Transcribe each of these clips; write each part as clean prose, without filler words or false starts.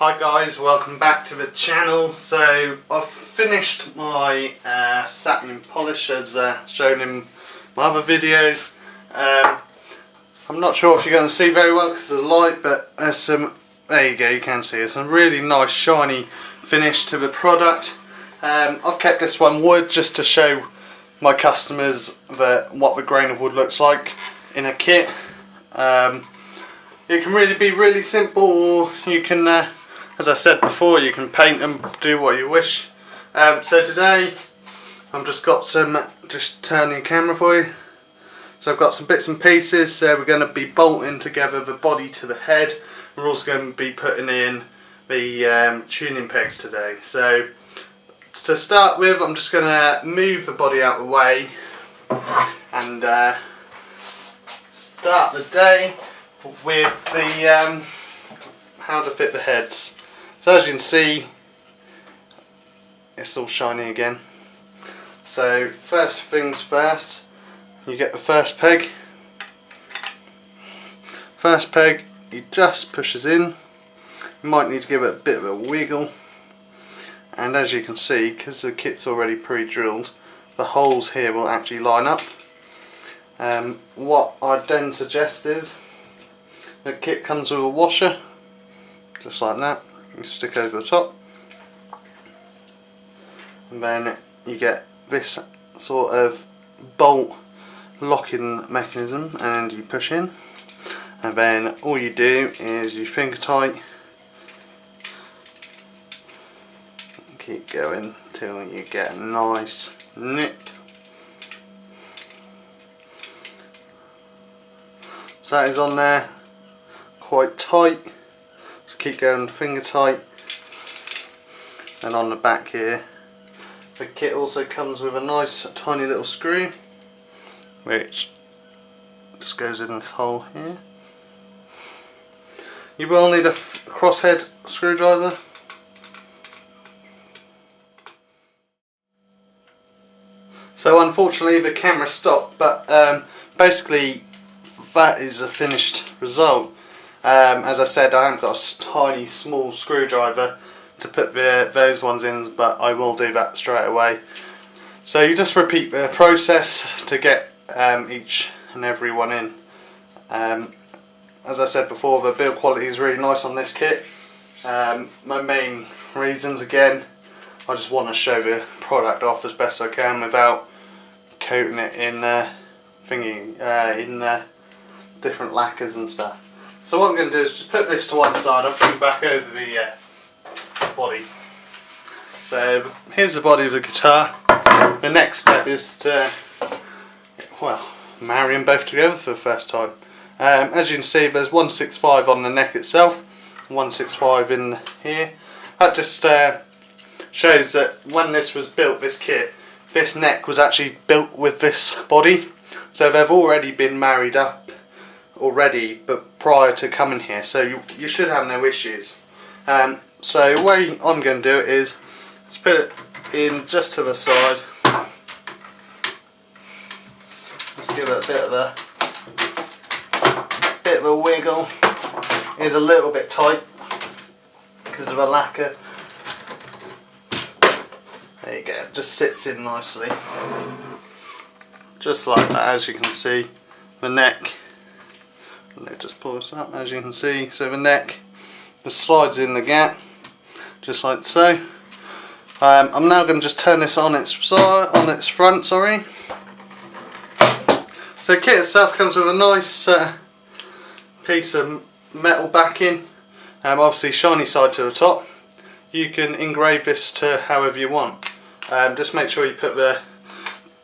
Hi guys, welcome back to the channel. So I've finished my satin polish as shown in my other videos. I'm not sure if you're going to see very well because there's light, but there's some, there you go, you can see it's a really nice shiny finish to the product. I've kept this one wood just to show my customers what the grain of wood looks like in a kit. It can really be really simple, or you can as I said before, you can paint them, do what you wish. So today I've just got some, just turning the camera for you. So I've got some bits and pieces. So we're going to be bolting together the body to the head. We're also going to be putting in the tuning pegs today. So to start with, I'm just going to move the body out of the way and start the day with the how to fit the heads. So as you can see, it's all shiny again. So first things first, you get the first peg. First peg, he just pushes in. You might need to give it a bit of a wiggle. And as you can see, because the kit's already pre-drilled, the holes here will actually line up. What I'd then suggest is, the kit comes with a washer, just like that. You stick over the top, and then you get this sort of bolt locking mechanism, and you push in, and then all you do is you finger tight, keep going till you get a nice nip. So that is on there quite tight. Just keep going finger tight. And on the back here, the kit also comes with a nice tiny little screw, which just goes in this hole here. You will need a crosshead screwdriver. So unfortunately the camera stopped, but basically that is a finished result. As I said, I haven't got a tiny small screwdriver to put those ones in, but I will do that straight away. So you just repeat the process to get each and every one in. As I said before, the build quality is really nice on this kit. My main reasons, again, I just want to show the product off as best I can without coating it in different lacquers and stuff. So what I'm going to do is just put this to one side. I'll put it back over the body. So here's the body of the guitar. The next step is to, well, marry them both together for the first time. As you can see, there's 165 on the neck itself, 165 in here. That just shows that when this was built, this kit, this neck was actually built with this body. So they've already been married up already, but prior to coming here, so you should have no issues. So the way I'm going to do it is just put it in just to the side. Let's give it a bit of a wiggle. It is a little bit tight because of the lacquer. There you go, it just sits in nicely, just like that. As you can see, the neck, let me just pull this up. As you can see, so the neck just slides in the gap, just like so. I'm now going to just turn this on its side, on its front. Sorry. So the kit itself comes with a nice piece of metal backing. Obviously shiny side to the top. You can engrave this to however you want. Just make sure you put the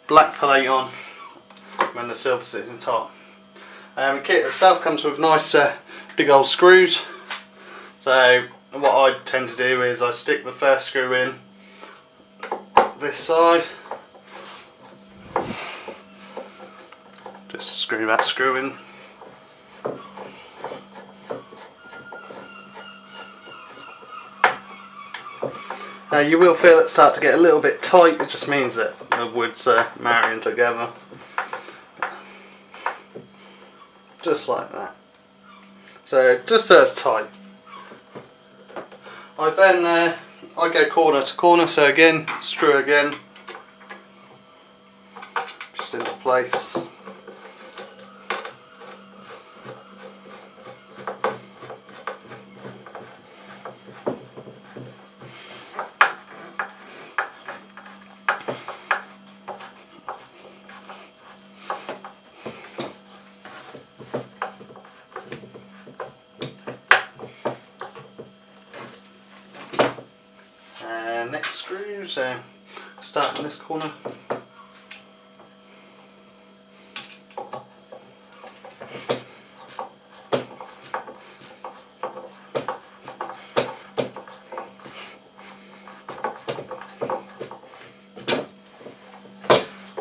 black plate on when the silver sits on top. The kit itself comes with nice big old screws. So what I tend to do is I stick the first screw in this side, just screw that screw in. You will feel it start to get a little bit tight. It just means that the wood's marrying together. Just like that. So just so it's tight. I go corner to corner, so again, screw again, just into place. Next screw, so start in this corner.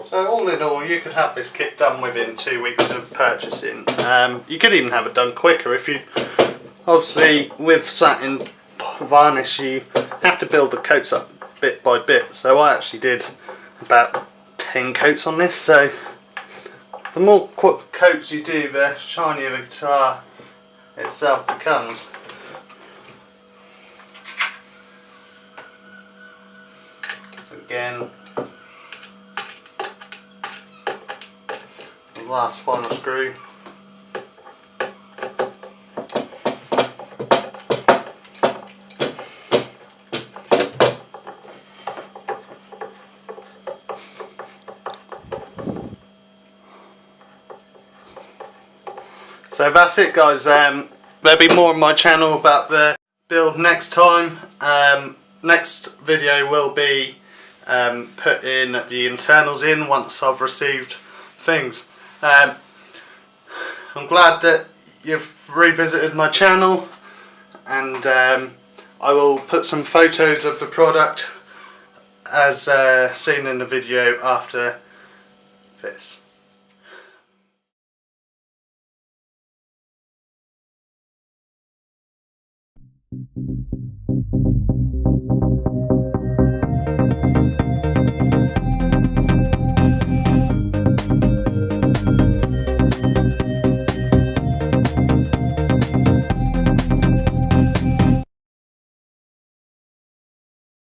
So all in all, you could have this kit done within 2 weeks of purchasing. You could even have it done quicker if you, obviously with satin varnish you have to build the coats up bit by bit, so I actually did about 10 coats on this, so the more coats you do, the shinier the guitar itself becomes. So again, the last final screw. So that's it, guys. There'll be more on my channel about the build next time. Next video will be putting the internals in once I've received things. I'm glad that you've revisited my channel, and I will put some photos of the product as seen in the video after this.